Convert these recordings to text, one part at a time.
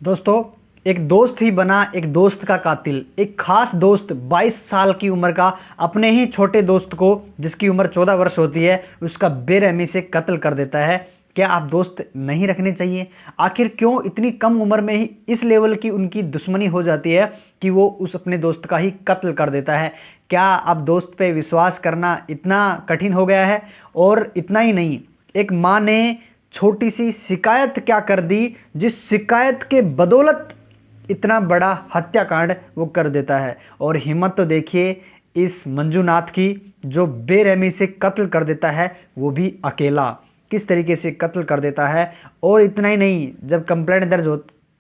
दोस्तों, एक दोस्त ही बना एक दोस्त का कातिल। एक खास दोस्त 22 साल की उम्र का अपने ही छोटे दोस्त को, जिसकी उम्र 14 वर्ष होती है, उसका बेरहमी से कत्ल कर देता है। क्या आप दोस्त नहीं रखने चाहिए? आखिर क्यों इतनी कम उम्र में ही इस लेवल की उनकी दुश्मनी हो जाती है कि वो उस अपने दोस्त का ही कत्ल कर देता है? क्या अब दोस्त पे विश्वास करना इतना कठिन हो गया है? और इतना ही नहीं, एक माँ ने छोटी सी शिकायत क्या कर दी, जिस शिकायत के बदौलत इतना बड़ा हत्याकांड वो कर देता है। और हिम्मत तो देखिए इस मंजूनाथ की, जो बेरहमी से कत्ल कर देता है, वो भी अकेला। किस तरीके से कत्ल कर देता है। और इतना ही नहीं, जब कंप्लेंट दर्ज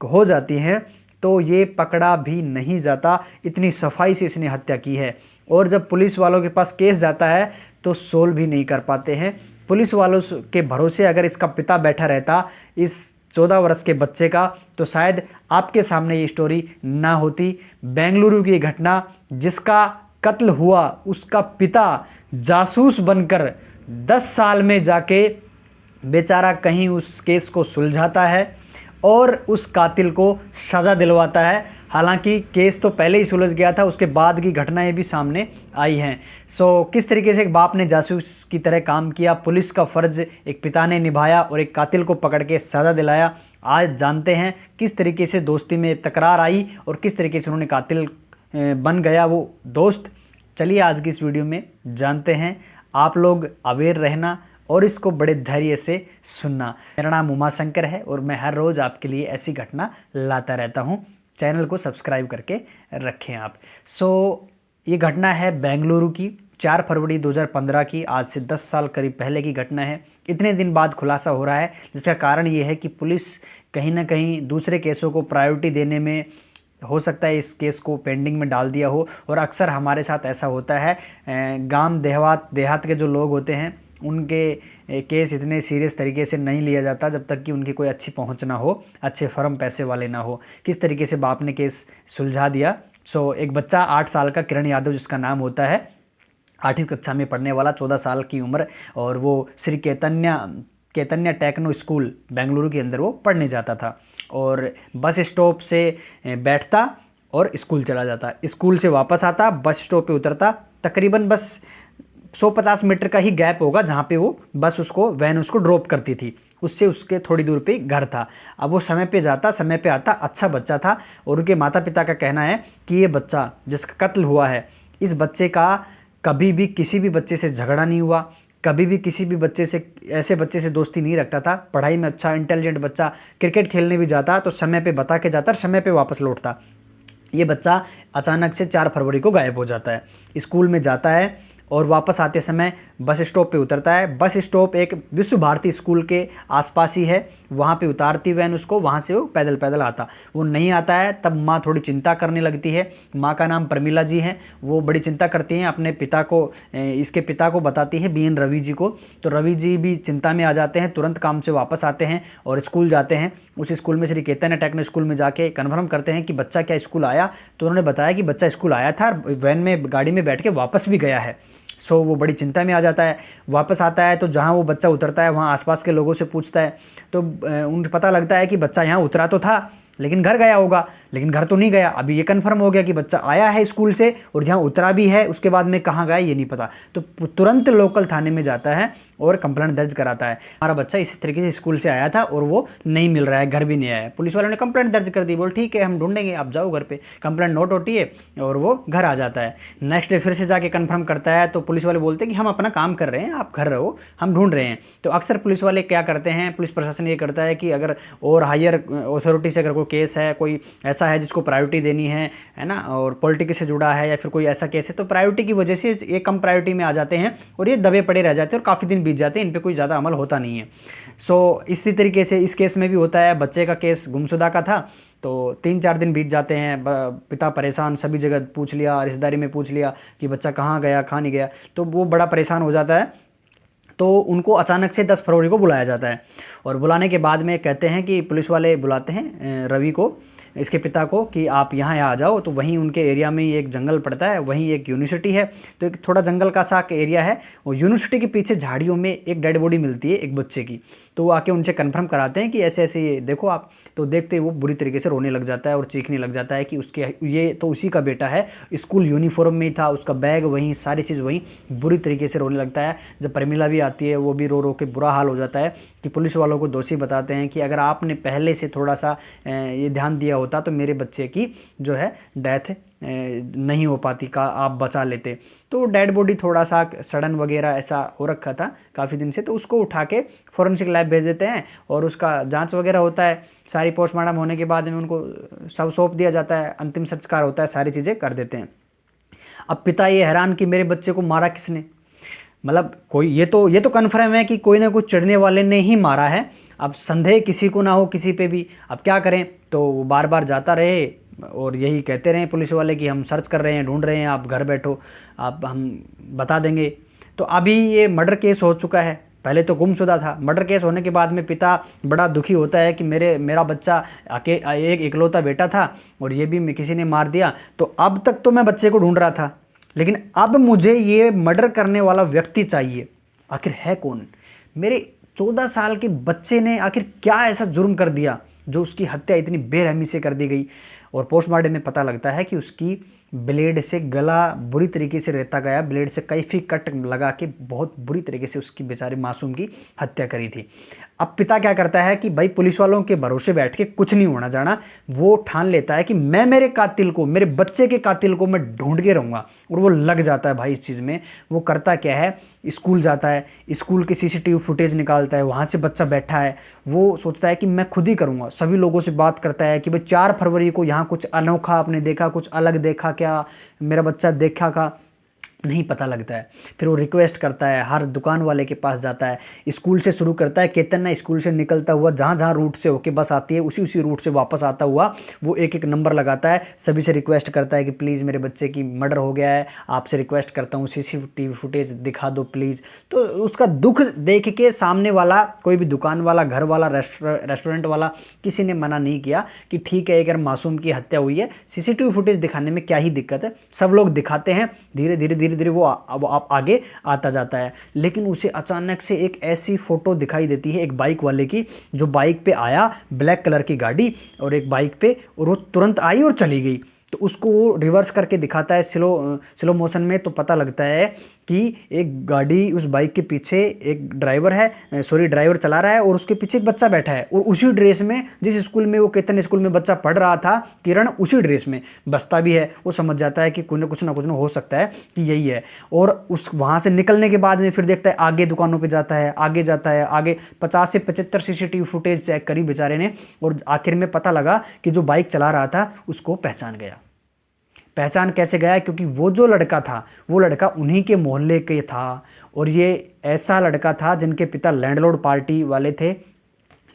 हो जाती है तो ये पकड़ा भी नहीं जाता, इतनी सफाई से इसने हत्या की है। और जब पुलिस वालों के पास केस जाता है तो सोल्व भी नहीं कर पाते हैं। पुलिस वालों के भरोसे अगर इसका पिता बैठा रहता, इस 14 वर्ष के बच्चे का, तो शायद आपके सामने ये स्टोरी ना होती। बेंगलुरु की घटना, जिसका कत्ल हुआ, उसका पिता जासूस बनकर 10 साल में जाके बेचारा कहीं उस केस को सुलझाता है और उस कातिल को सज़ा दिलवाता है। हालांकि केस तो पहले ही सुलझ गया था, उसके बाद की घटनाएं भी सामने आई हैं। किस तरीके से एक बाप ने जासूस की तरह काम किया, पुलिस का फ़र्ज एक पिता ने निभाया और एक कातिल को पकड़ के सज़ा दिलाया। आज जानते हैं किस तरीके से दोस्ती में तकरार आई और किस तरीके से उन्होंने कातिल बन गया वो दोस्त। चलिए आज की इस वीडियो में जानते हैं। आप लोग अवेयर रहना और इसको बड़े धैर्य से सुनना। मेरा नाम उमाशंकर है और मैं हर रोज़ आपके लिए ऐसी घटना लाता रहता हूँ। चैनल को सब्सक्राइब करके रखें आप। ये घटना है बेंगलुरु की, 4 फरवरी 2015 की, आज से 10 साल करीब पहले की घटना है। इतने दिन बाद खुलासा हो रहा है, जिसका कारण ये है कि पुलिस कहीं ना कहीं दूसरे केसों को प्रायोरिटी देने में, हो सकता है इस केस को पेंडिंग में डाल दिया हो। और अक्सर हमारे साथ ऐसा होता है, गांव देहात के जो लोग होते हैं उनके केस इतने सीरियस तरीके से नहीं लिया जाता जब तक कि उनकी कोई अच्छी पहुंच ना हो, अच्छे फर्म पैसे वाले ना हो। किस तरीके से बाप ने केस सुलझा दिया। एक बच्चा 8 साल का, किरण यादव जिसका नाम होता है, 8वीं कक्षा में पढ़ने वाला, 14 साल की उम्र, और वो श्री कैतन्य टेक्नो स्कूल बेंगलुरु के अंदर वो पढ़ने जाता था। और बस स्टॉप से बैठता और स्कूल चला जाता, स्कूल से वापस आता, बस स्टॉप पे उतरता। तकरीबन बस 150 मीटर का ही गैप होगा जहाँ पे वो वैन उसको ड्रॉप करती थी, उससे उसके थोड़ी दूर पे घर था। अब वो समय पे जाता, समय पे आता, अच्छा बच्चा था। और उनके माता पिता का कहना है कि ये बच्चा जिसका कत्ल हुआ है, इस बच्चे का कभी भी किसी भी बच्चे से झगड़ा नहीं हुआ, कभी भी किसी भी बच्चे से, ऐसे बच्चे से दोस्ती नहीं रखता था। पढ़ाई में अच्छा, इंटेलिजेंट बच्चा, क्रिकेट खेलने भी जाता तो समय पे बता के जाता, समय पे वापस लौटता। ये बच्चा अचानक से 4 फरवरी को गायब हो जाता है। स्कूल में जाता है और वापस आते समय बस स्टॉप पे उतरता है। बस स्टॉप एक विश्व भारती स्कूल के आसपास ही है, वहाँ पे उतारती वैन उसको, वहाँ से वो पैदल पैदल आता। वो नहीं आता है तब माँ थोड़ी चिंता करने लगती है। माँ का नाम प्रमिला जी है। वो बड़ी चिंता करती हैं, अपने पिता को, इसके पिता को बताती है, BN रवि जी को। तो रवि जी भी चिंता में आ जाते हैं, तुरंत काम से वापस आते हैं और स्कूल जाते हैं। उस स्कूल में, श्री कैतन्य टेक्नो स्कूल में जाके कन्फर्म करते हैं कि बच्चा क्या स्कूल आया। तो उन्होंने बताया कि बच्चा स्कूल आया था, वैन में, गाड़ी में बैठ के वापस भी गया है। वो बड़ी चिंता में आ जाता है। वापस आता है तो जहाँ वो बच्चा उतरता है वहाँ आसपास के लोगों से पूछता है, तो उन्हें पता लगता है कि बच्चा यहाँ उतरा तो था लेकिन घर गया होगा, लेकिन घर तो नहीं गया। अभी ये कंफर्म हो गया कि बच्चा आया है स्कूल से और यहाँ उतरा भी है, उसके बाद में कहाँ गया ये नहीं पता। तो तुरंत लोकल थाने में जाता है और कंप्लेंट दर्ज कराता है, हमारा बच्चा इस तरीके से स्कूल से आया था और वो नहीं मिल रहा है, घर भी नहीं आया है। पुलिस वालों ने कंप्लेंट दर्ज कर दी, बोल ठीक है हम ढूंढेंगे, आप जाओ घर पे। कंप्लेंट नोट होती है और वो घर आ जाता है। नेक्स्ट डे फिर से जाके कन्फर्म करता है तो पुलिस वाले बोलते हैं कि हम अपना काम कर रहे हैं, आप घर रहो, हम ढूंढ रहे हैं। तो अक्सर पुलिस वाले क्या करते हैं, पुलिस प्रशासन ये करता है कि अगर और हायर अथॉरिटी से अगर कोई केस है, कोई ऐसा है जिसको प्रायोरिटी देनी है ना, और पॉलिटिक्स से जुड़ा है या फिर कोई ऐसा केस है, तो प्रायोरिटी की वजह से ये कम प्रायोरिटी में आ जाते हैं और ये दबे पड़े रह जाते हैं और काफ़ी दिन बीत जाते हैं, इन पे कोई ज़्यादा अमल होता नहीं है। इसी तरीके से इस केस में भी होता है। बच्चे का केस गुमशुदा का था, तो 3-4 दिन बीत जाते हैं। पिता परेशान, सभी जगह पूछ लिया, रिश्तेदारी में पूछ लिया कि बच्चा कहाँ गया, कहाँ नहीं गया, तो वो बड़ा परेशान हो जाता है। तो उनको अचानक से 10 फरवरी को बुलाया जाता है और बुलाने के बाद में कहते हैं कि पुलिस वाले बुलाते हैं रवि को, इसके पिता को, कि आप यहाँ आ जाओ। तो वहीं उनके एरिया में ही एक जंगल पड़ता है, वहीं एक यूनिवर्सिटी है, तो एक थोड़ा जंगल का सा एरिया है। और यूनिवर्सिटी के पीछे झाड़ियों में एक डेड बॉडी मिलती है एक बच्चे की। तो वो आके उनसे कंफर्म कराते हैं कि ऐसे ऐसे ये देखो आप। तो देखते ही वो बुरी तरीके से रोने लग जाता है और चीखने लग जाता है कि उसके ये तो उसी का बेटा है, स्कूल यूनिफॉर्म में ही था, उसका बैग वहीं, सारी चीज़ वहीं। बुरी तरीके से रोने लगता है। जब प्रमिला भी आती है वो भी रो रो के बुरा हाल हो जाता है कि पुलिस वालों को दोषी बताते हैं कि अगर आपने पहले से थोड़ा सा ये ध्यान दिया होता तो मेरे बच्चे की जो है डेथ नहीं हो पाती, का आप बचा लेते। तो डेड बॉडी थोड़ा सा सड़न वगैरह ऐसा हो रखा था काफ़ी दिन से, तो उसको उठा के फॉरेंसिक लैब भेज देते हैं और उसका जांच वगैरह होता है। सारी पोस्टमार्टम होने के बाद में उनको सब सौंप दिया जाता है, अंतिम संस्कार होता है, सारी चीज़ें कर देते हैं। अब पिता ये हैरान कि मेरे बच्चे को मारा किसने, मतलब कोई ये तो कन्फर्म है कि कोई ना कोई चढ़ने वाले ने ही मारा है। अब संदेह किसी को ना हो किसी पे भी, अब क्या करें। तो वो बार बार जाता रहे और यही कहते रहे पुलिस वाले कि हम सर्च कर रहे हैं, ढूंढ रहे हैं, आप घर बैठो, आप हम बता देंगे। तो अभी ये मर्डर केस हो चुका है, पहले तो गुमशुदा था। मर्डर केस होने के बाद में पिता बड़ा दुखी होता है कि मेरा बच्चा एक इकलौता बेटा था और ये भी किसी ने मार दिया। तो अब तक तो मैं बच्चे को ढूंढ रहा था, लेकिन अब मुझे ये मर्डर करने वाला व्यक्ति चाहिए। आखिर है कौन? मेरे 14 साल के बच्चे ने आखिर क्या ऐसा जुर्म कर दिया जो उसकी हत्या इतनी बेरहमी से कर दी गई। और पोस्टमार्टम में पता लगता है कि उसकी ब्लेड से गला बुरी तरीके से रेता गया, ब्लेड से कैफी कट लगा के बहुत बुरी तरीके से उसकी बेचारे मासूम की हत्या करी थी। अब पिता क्या करता है कि भाई पुलिस वालों के भरोसे बैठ के कुछ नहीं होना जाना, वो ठान लेता है कि मैं मेरे कातिल को, मेरे बच्चे के कातिल को मैं ढूंढ के रहूँगा। और वो लग जाता है भाई इस चीज़ में। वो करता क्या है, स्कूल जाता है, स्कूल के सीसीटीवी फुटेज निकालता है, वहाँ से बच्चा बैठा है, वो सोचता है कि मैं खुद ही करूँगा। सभी लोगों से बात करता है कि भाई 4 फरवरी को यहाँ कुछ अनोखा आपने देखा, कुछ अलग देखा क्या, मेरा बच्चा देखा का नहीं पता लगता है। फिर वो रिक्वेस्ट करता है, हर दुकान वाले के पास जाता है, स्कूल से शुरू करता है। केतन ना स्कूल से निकलता हुआ जहाँ जहाँ रूट से होके बस आती है उसी रूट से वापस आता हुआ वो एक नंबर लगाता है, सभी से रिक्वेस्ट करता है कि प्लीज़ मेरे बच्चे की मर्डर हो गया है, आपसे रिक्वेस्ट करता हूँ सीसीटीवी फुटेज दिखा दो प्लीज़। तो उसका दुख देख के सामने वाला कोई भी दुकान वाला, घर वाला, रेस्टोरेंट वाला, किसी ने मना नहीं किया कि ठीक है अगर मासूम की हत्या हुई है सीसीटीवी फुटेज दिखाने में क्या ही दिक्कत है। सब लोग दिखाते हैं, धीरे धीरे वो अब आगे आता जाता है। लेकिन उसे अचानक से एक ऐसी फोटो दिखाई देती है एक बाइक वाले की, जो बाइक पे आया, ब्लैक कलर की गाड़ी और एक बाइक पे, और वो तुरंत आई और चली गई। तो उसको वो रिवर्स करके दिखाता है स्लो मोशन में, तो पता लगता है कि एक गाड़ी, उस बाइक के पीछे एक ड्राइवर है, ड्राइवर चला रहा है और उसके पीछे एक बच्चा बैठा है। और उसी ड्रेस में जिस स्कूल में वो केतन स्कूल में बच्चा पढ़ रहा था, किरण उसी ड्रेस में बसता भी है। वो समझ जाता है कि कुछ ना कुछ हो सकता है कि यही है। और उस वहाँ से निकलने के बाद में फिर देखता है आगे दुकानों पर जाता है, आगे 50 से 75 सीसीटीवी फुटेज चेक करी बेचारे ने, और आखिर में पता लगा कि जो बाइक चला रहा था उसको पहचान गया। पहचान कैसे गया? क्योंकि वो जो लड़का था वो लड़का उन्हीं के मोहल्ले के था, और ये ऐसा लड़का था जिनके पिता लैंडलॉर्ड पार्टी वाले थे,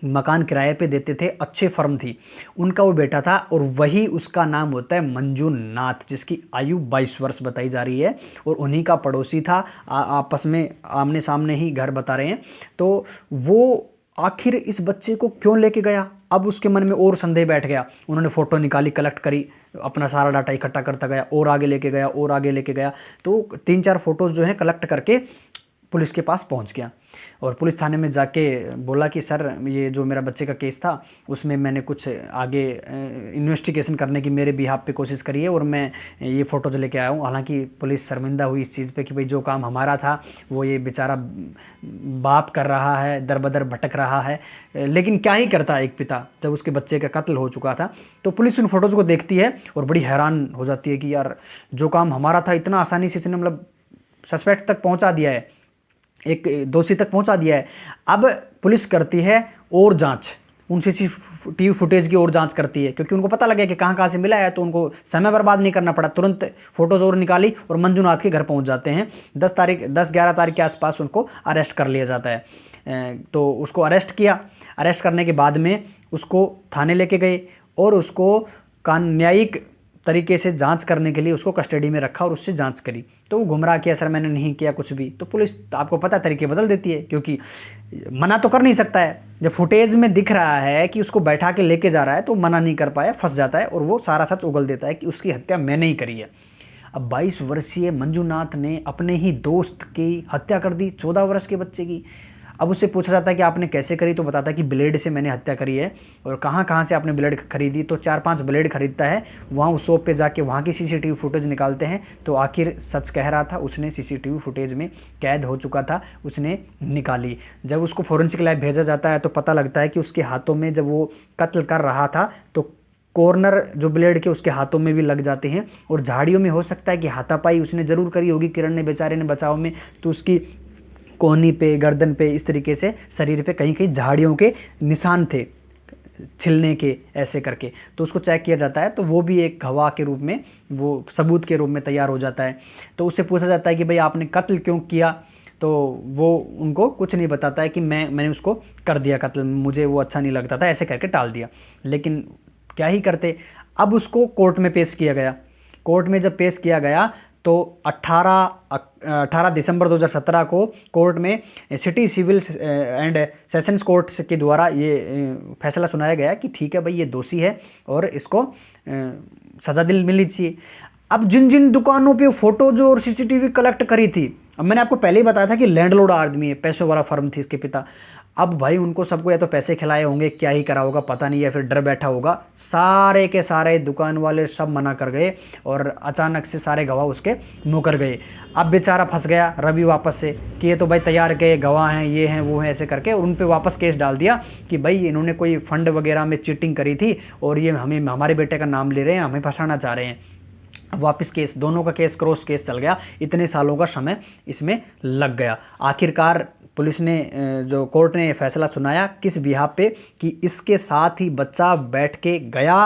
मकान किराए पे देते थे, अच्छे फर्म थी, उनका वो बेटा था। और वही उसका नाम होता है मंजूनाथ, जिसकी आयु 22 वर्ष बताई जा रही है, और उन्हीं का पड़ोसी था। आपस में आमने सामने ही घर बता रहे हैं। तो वो आखिर इस बच्चे को क्यों लेके गया? अब उसके मन में और संदेह बैठ गया। उन्होंने फ़ोटो निकाली, कलेक्ट करी, अपना सारा डाटा इकट्ठा करता गया, और आगे लेके गया, और आगे लेके गया। तो 3-4 फोटोज़ जो हैं कलेक्ट करके पुलिस के पास पहुंच गया, और पुलिस थाने में जाके बोला कि सर ये जो मेरा बच्चे का केस था उसमें मैंने कुछ आगे इन्वेस्टिगेशन करने की मेरे बिहाफ पे कोशिश करी है, और मैं ये फ़ोटोज लेके आया हूँ। हालांकि पुलिस शर्मिंदा हुई इस चीज़ पे कि भाई जो काम हमारा था वो ये बेचारा बाप कर रहा है, दर बदर भटक रहा है। लेकिन क्या ही करता एक पिता जब उसके बच्चे का कत्ल हो चुका था। तो पुलिस उन फोटोज़ को देखती है और बड़ी हैरान हो जाती है कि यार जो काम हमारा था इतना आसानी से इसने मतलब सस्पेक्ट तक पहुँचा दिया है, एक दोषी तक पहुंचा दिया है। अब पुलिस करती है और जांच, उन सीसीटीवी फुटेज की और जांच करती है, क्योंकि उनको पता लगा कि कहाँ से मिला है। तो उनको समय बर्बाद नहीं करना पड़ा, तुरंत फोटोज और निकाली और मंजूनाथ के घर पहुंच जाते हैं। 10-11 तारीख के आसपास उनको अरेस्ट कर लिया जाता है। तो उसको अरेस्ट किया। अरेस्ट करने के बाद में उसको थाने लेके गए और उसको न्यायिक तरीके से जांच करने के लिए उसको कस्टडी में रखा और उससे जांच करी। तो वो गुमराह किया, सर मैंने नहीं किया कुछ भी। तो पुलिस आपको पता तरीके बदल देती है, क्योंकि मना तो कर नहीं सकता है। जब फुटेज में दिख रहा है कि उसको बैठा के लेके जा रहा है तो मना नहीं कर पाया, फंस जाता है, और वो सारा सच उगल देता है कि उसकी हत्या मैंने ही करी है। अब 22 वर्षीय मंजूनाथ ने अपने ही दोस्त की हत्या कर दी, 14 वर्ष के बच्चे की। अब उससे पूछा जाता है कि आपने कैसे करी, तो बताता है कि ब्लेड से मैंने हत्या करी है। और कहाँ कहाँ से आपने ब्लेड खरीदी, तो 4-5 ब्लेड खरीदता है। वहाँ उस शॉप पे जाके वहाँ की सीसीटीवी फुटेज निकालते हैं, तो आखिर सच कह रहा था, उसने सीसीटीवी फुटेज में कैद हो चुका था, उसने निकाली। जब उसको फोरेंसिक लैब भेजा जाता है तो पता लगता है कि उसके हाथों में जब वो कत्ल कर रहा था तो कॉर्नर जो ब्लेड के उसके हाथों में भी लग जाते हैं। और झाड़ियों में हो सकता है कि हाथापाई उसने ज़रूर करी होगी किरण ने, बेचारे ने, बचाव में, तो उसकी कोहनी पे, गर्दन पे, इस तरीके से शरीर पे कहीं कहीं झाड़ियों के निशान थे छिलने के, ऐसे करके। तो उसको चेक किया जाता है, तो वो भी एक गवाह के रूप में, वो सबूत के रूप में तैयार हो जाता है। तो उससे पूछा जाता है कि भाई आपने कत्ल क्यों किया, तो वो उनको कुछ नहीं बताता है कि मैंने उसको कर दिया कत्ल, मुझे वो अच्छा नहीं लगता था, ऐसे करके टाल दिया। लेकिन क्या ही करते। अब उसको कोर्ट में पेश किया गया। कोर्ट में जब पेश किया गया तो 18 दिसंबर 2017 को कोर्ट में city civil and sessions court के द्वारा ये फैसला सुनाया गया कि ठीक है भाई ये दोषी है और इसको सज़ा दिल मिलनी चाहिए। अब जिन जिन दुकानों पे फोटो जो और सीसीटीवी कलेक्ट करी थी, अब मैंने आपको पहले ही बताया था कि लैंडलॉर्ड आदमी है, पैसों वाला फर्म थी इसके पिता। अब भाई उनको सबको या तो पैसे खिलाए होंगे, क्या ही करा होगा पता नहीं, या फिर डर बैठा होगा, सारे के सारे दुकान वाले सब मना कर गए और अचानक से सारे गवाह उसके मुकर गए। अब बेचारा फंस गया रवि वापस से कि ये तो भाई तैयार के गवाह हैं, ये हैं वो हैं, ऐसे करके, और उन पे वापस केस डाल दिया कि भाई इन्होंने कोई फंड वगैरह में चीटिंग करी थी और ये हमें, हमारे बेटे का नाम ले रहे हैं, हमें फंसाना चाह रहे हैं। वापस केस, दोनों का केस क्रॉस केस चल गया, इतने सालों का समय इसमें लग गया। आखिरकार पुलिस ने, जो कोर्ट ने फैसला सुनाया किस बिहाफ पे, कि इसके साथ ही बच्चा बैठ के गया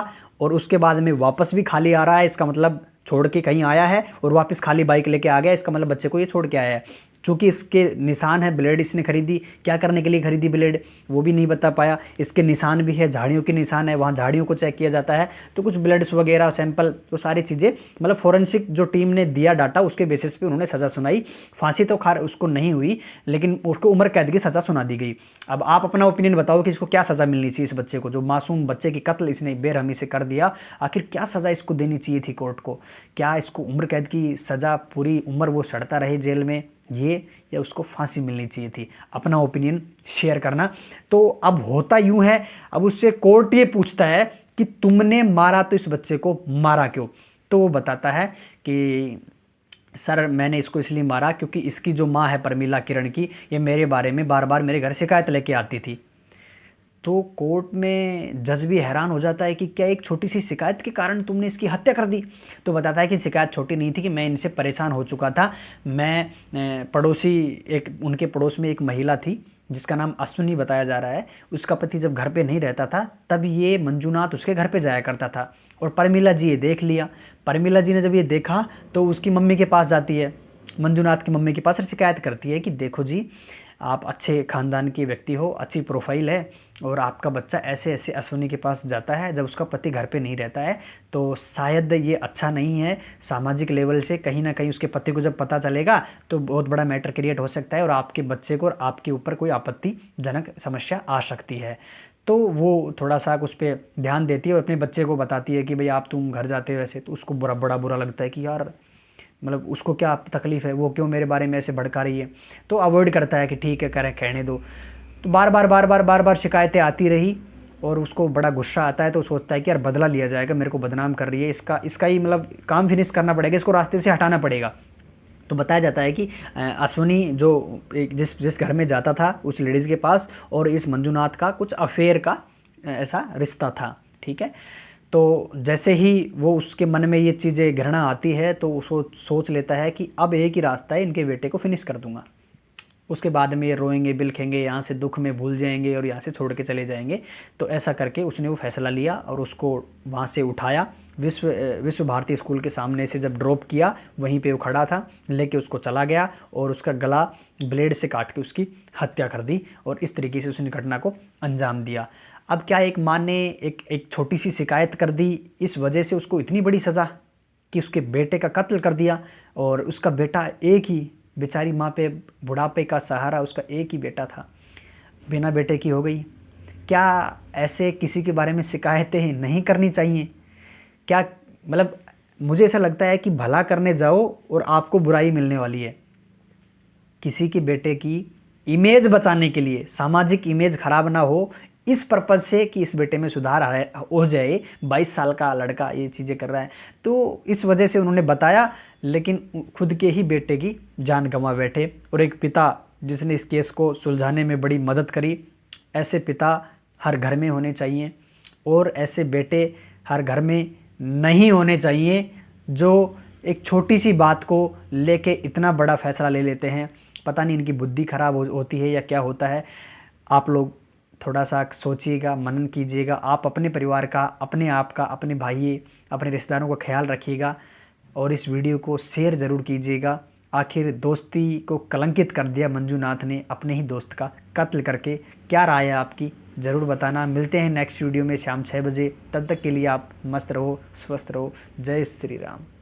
और उसके बाद में वापस भी खाली आ रहा है, इसका मतलब छोड़ के कहीं आया है और वापस खाली बाइक लेके आ गया, इसका मतलब बच्चे को ये छोड़ के आया है। चूँकि इसके निशान है, ब्लेड इसने खरीदी, क्या करने के लिए खरीदी ब्लेड वो भी नहीं बता पाया। इसके निशान भी है, झाड़ियों के निशान है, वहाँ झाड़ियों को चेक किया जाता है, तो कुछ ब्लड्स वगैरह सैंपल, वो सारी चीज़ें, मतलब फोरेंसिक जो टीम ने दिया डाटा उसके बेसिस पे उन्होंने सज़ा सुनाई। फांसी तो खैर उसको नहीं हुई, लेकिन उसको उम्र कैद की सज़ा सुना दी गई। अब आप अपना ओपिनियन बताओ कि इसको क्या सज़ा मिलनी चाहिए, इस बच्चे को, जो मासूम बच्चे की कत्ल इसने बेरहमी से कर दिया, आखिर क्या सज़ा इसको देनी चाहिए थी कोर्ट को? क्या इसको उम्र कैद की सज़ा, पूरी उम्र वो सड़ता रहे जेल में, ये, या उसको फांसी मिलनी चाहिए थी? अपना ओपिनियन शेयर करना। तो अब होता यूं है, अब उससे कोर्ट ये पूछता है कि तुमने मारा तो इस बच्चे को मारा क्यों? तो वो बताता है कि सर मैंने इसको इसलिए मारा क्योंकि इसकी जो माँ है परमीला किरण की, ये मेरे बारे में बार बार मेरे घर शिकायत लेके आती थी। तो कोर्ट में जज भी हैरान हो जाता है कि क्या एक छोटी सी शिकायत के कारण तुमने इसकी हत्या कर दी? तो बताता है कि शिकायत छोटी नहीं थी, कि मैं इनसे परेशान हो चुका था। मैं पड़ोसी, एक उनके पड़ोस में एक महिला थी जिसका नाम अश्विनी बताया जा रहा है, उसका पति जब घर पे नहीं रहता था तब ये मंजूनाथ उसके घर पे जाया करता था। और परमीला जी ये देख लिया। परमीला जी ने जब ये देखा तो उसकी मम्मी के पास जाती है, मंजूनाथ की मम्मी के पास, और शिकायत करती है कि देखो जी, आप अच्छे ख़ानदान के व्यक्ति हो, अच्छी प्रोफाइल है, और आपका बच्चा ऐसे ऐसे अश्विनी के पास जाता है जब उसका पति घर पे नहीं रहता है, तो शायद ये अच्छा नहीं है। सामाजिक लेवल से कहीं ना कहीं उसके पति को जब पता चलेगा तो बहुत बड़ा मैटर क्रिएट हो सकता है और आपके बच्चे को और आपके ऊपर कोई आपत्तिजनक समस्या आ सकती है। तो वो थोड़ा सा उस पर ध्यान देती है और अपने बच्चे को बताती है कि भाई आप, तुम घर जाते हो ऐसे, तो उसको बड़ा बुरा लगता है कि यार, मतलब उसको क्या तकलीफ़ है, वो क्यों मेरे बारे में ऐसे भड़का रही है। तो अवॉइड करता है कि ठीक है, करें, कहने दो। तो बार बार शिकायतें आती रही और उसको बड़ा गुस्सा आता है। तो सोचता है कि यार बदला लिया जाएगा, मेरे को बदनाम कर रही है, इसका ही मतलब काम फिनिश करना पड़ेगा, इसको रास्ते से हटाना पड़ेगा। तो बताया जाता है कि अश्विनी जो एक जिस घर में जाता था उस लेडीज़ के पास, और इस मंजूनाथ का कुछ अफेयर का ऐसा रिश्ता था, ठीक है। तो जैसे ही वो उसके मन में ये चीज़ें, घृणा आती है, तो वो सोच लेता है कि अब एक ही रास्ता है, इनके बेटे को फिनिश कर दूंगा। उसके बाद में ये रोएंगे बिलखेंगे, यहाँ से दुख में भूल जाएंगे और यहाँ से छोड़ के चले जाएंगे। तो ऐसा करके उसने वो फैसला लिया और उसको वहाँ से उठाया, विश्व भारती स्कूल के सामने से जब ड्रॉप किया, वहीं पे वो खड़ा था, लेके उसको चला गया और उसका गला ब्लेड से काट के उसकी हत्या कर दी। और इस तरीके से उसने घटना को अंजाम दिया। अब क्या एक माँ ने एक छोटी सी शिकायत कर दी, इस वजह से उसको इतनी बड़ी सज़ा कि उसके बेटे का कत्ल कर दिया, और उसका बेटा एक ही, बेचारी माँ पे बुढ़ापे का सहारा उसका एक ही बेटा था, बिना बेटे की हो गई। क्या ऐसे किसी के बारे में शिकायतें नहीं करनी चाहिए? क्या मतलब, मुझे ऐसा लगता है कि भला करने जाओ और आपको बुराई मिलने वाली है। किसी के बेटे की इमेज बचाने के लिए, सामाजिक इमेज खराब ना हो, इस पर्पज़ से कि इस बेटे में सुधार हो जाए, 22 साल का लड़का ये चीज़ें कर रहा है, तो इस वजह से उन्होंने बताया, लेकिन खुद के ही बेटे की जान गंवा बैठे। और एक पिता जिसने इस केस को सुलझाने में बड़ी मदद करी, ऐसे पिता हर घर में होने चाहिए और ऐसे बेटे हर घर में नहीं होने चाहिए जो एक छोटी सी बात को लेके इतना बड़ा फैसला ले लेते हैं। पता नहीं इनकी बुद्धि खराब होती है या क्या होता है। आप लोग थोड़ा सा सोचिएगा, मनन कीजिएगा। आप अपने परिवार का, अपने आप का, अपने भाई, अपने रिश्तेदारों का ख्याल रखिएगा और इस वीडियो को शेयर ज़रूर कीजिएगा। आखिर दोस्ती को कलंकित कर दिया मंजूनाथ ने अपने ही दोस्त का कत्ल करके। क्या राय है आपकी, ज़रूर बताना। मिलते हैं नेक्स्ट वीडियो में शाम 6 बजे। तब तक के लिए आप मस्त रहो, स्वस्थ रहो। जय श्री राम।